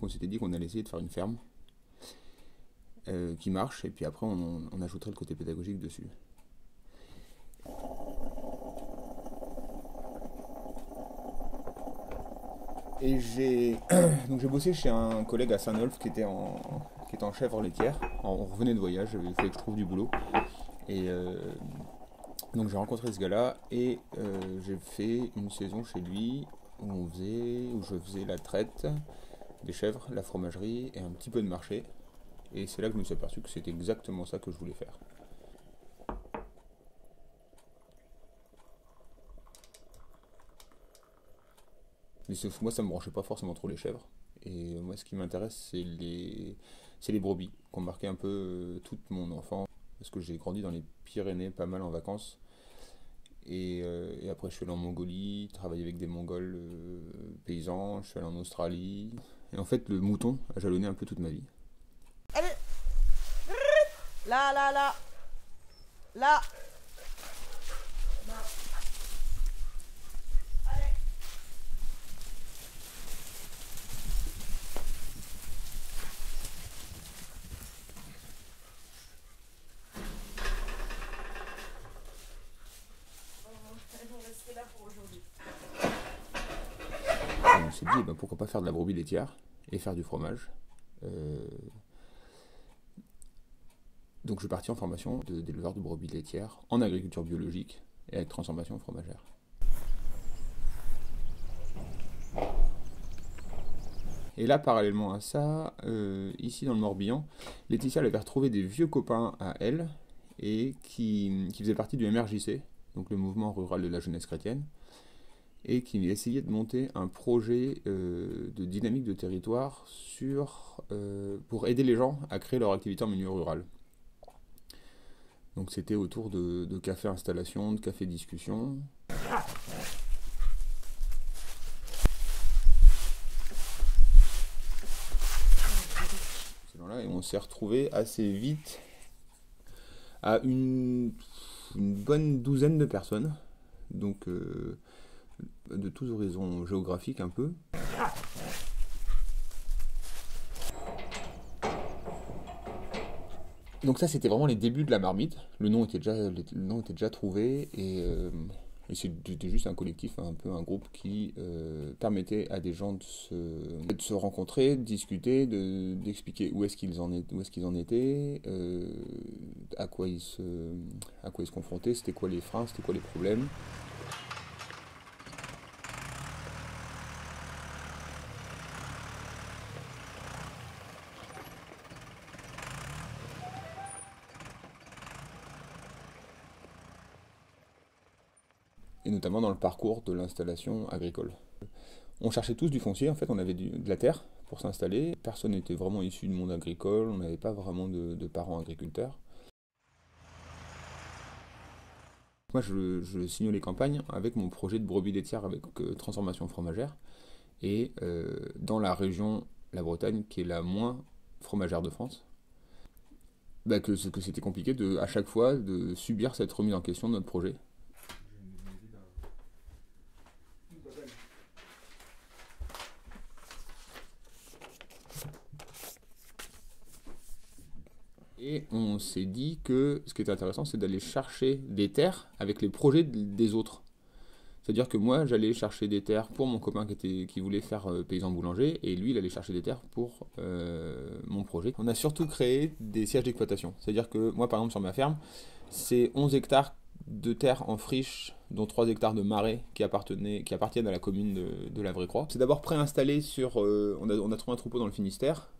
qu'on s'était dit qu'on allait essayer de faire une ferme qui marche, et puis après on ajouterait le côté pédagogique dessus. Et j'ai donc j'ai bossé chez un collègue à Saint-Nolf qui était en chèvre laitière. On revenait de voyage, il fallait que je trouve du boulot. Et donc j'ai rencontré ce gars-là et j'ai fait une saison chez lui où je faisais la traite des chèvres, la fromagerie et un petit peu de marché. Et c'est là que je me suis aperçu que c'était exactement ça que je voulais faire. Mais moi, ça me branchait pas forcément trop les chèvres. Et moi, ce qui m'intéresse, c'est les brebis, qui ont marqué un peu toute mon enfance. Parce que j'ai grandi dans les Pyrénées pas mal en vacances. Et après, je suis allé en Mongolie, travailler avec des Mongols paysans. Je suis allé en Australie. Et en fait, le mouton a jalonné un peu toute ma vie. Allez. Là, là, là. Là. Et on s'est dit, eh ben, pourquoi pas faire de la brebis laitière et faire du fromage. Euh, donc je suis parti en formation d'éleveur de brebis laitières en agriculture biologique et avec transformation fromagère. Et là, parallèlement à ça, ici dans le Morbihan, Laetitia elle avait retrouvé des vieux copains à elle et qui faisaient partie du MRJC, donc le mouvement rural de la jeunesse chrétienne, et qui essayait de monter un projet de dynamique de territoire pour aider les gens à créer leur activité en milieu rural. Donc c'était autour de café installation, de café discussion. Et on s'est retrouvé assez vite à une bonne douzaine de personnes, donc de tous horizons géographiques un peu. Donc ça c'était vraiment les débuts de la marmite, le nom était déjà trouvé et c'était juste un collectif, un peu un groupe qui permettait à des gens de se rencontrer, de discuter, d'expliquer où est-ce qu'ils en étaient, à quoi ils se confrontaient, c'était quoi les freins, c'était quoi les problèmes. Et notamment dans le parcours de l'installation agricole. On cherchait tous du foncier, en fait, on avait de la terre pour s'installer. Personne n'était vraiment issu du monde agricole, on n'avait pas vraiment de parents agriculteurs. Moi, je signe les campagnes avec mon projet de brebis laitière avec transformation fromagère. Et dans la région, la Bretagne, qui est la moins fromagère de France, bah que c'était compliqué à chaque fois de subir cette remise en question de notre projet. Et on s'est dit que ce qui était intéressant, c'est d'aller chercher des terres avec les projets des autres. C'est-à-dire que moi, j'allais chercher des terres pour mon copain qui voulait faire paysan boulanger, et lui, il allait chercher des terres pour mon projet. On a surtout créé des sièges d'exploitation. C'est-à-dire que moi, par exemple, sur ma ferme, c'est 11 hectares de terre en friche, dont 3 hectares de marais qui appartiennent à la commune de la Vraie-Croix. C'est d'abord préinstallé sur... on a trouvé un troupeau dans le Finistère,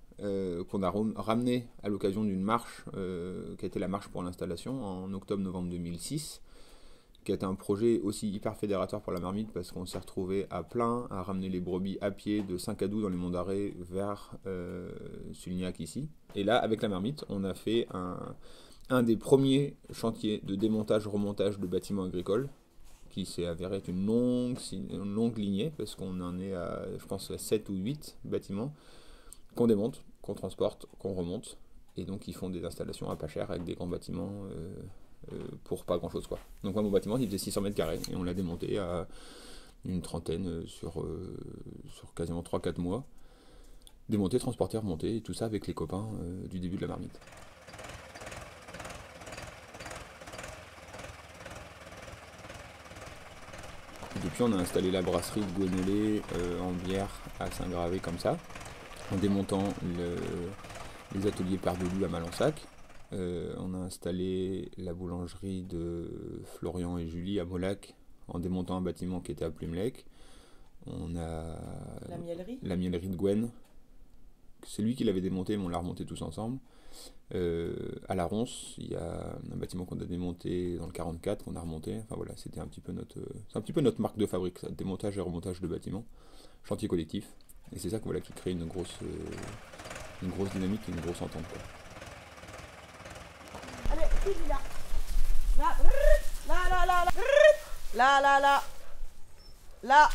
qu'on a ramené à l'occasion d'une marche, qui a été la marche pour l'installation, en octobre-novembre 2006, qui a été un projet aussi hyper fédérateur pour la marmite, parce qu'on s'est retrouvé à plein à ramener les brebis à pied de Saint-Cadou dans les Monts d'Arrée vers Sulniac ici. Et là, avec la marmite, on a fait un des premiers chantiers de démontage-remontage de bâtiments agricoles, qui s'est avéré être une longue lignée, parce qu'on en est à, je pense, à 7 ou 8 bâtiments qu'on démonte, qu'on transporte, qu'on remonte. Et donc ils font des installations à pas cher avec des grands bâtiments pour pas grand chose quoi. Donc moi mon bâtiment il faisait 600 mètres carrés et on l'a démonté à une trentaine sur quasiment 3-4 mois. démonter, transporter, remonter, et tout ça avec les copains du début de la marmite. Et depuis, on a installé la brasserie de Gwenolé en bière à Saint-Gravé comme ça, en démontant les ateliers Père de Loup à Malensac. On a installé la boulangerie de Florian et Julie à Molac en démontant un bâtiment qui était à Plumelec. On a la miellerie de Gwen. C'est lui qui l'avait démonté, mais on l'a remonté tous ensemble. À la Ronce, il y a un bâtiment qu'on a démonté dans le 44, qu'on a remonté. Enfin voilà, c'était un petit peu notre marque de fabrique, ça, démontage et remontage de bâtiments, chantier collectif. Et c'est ça qui crée une grosse dynamique et une grosse entente, quoi. Allez, ici, là. Là, là, là, là, là, là, là, là.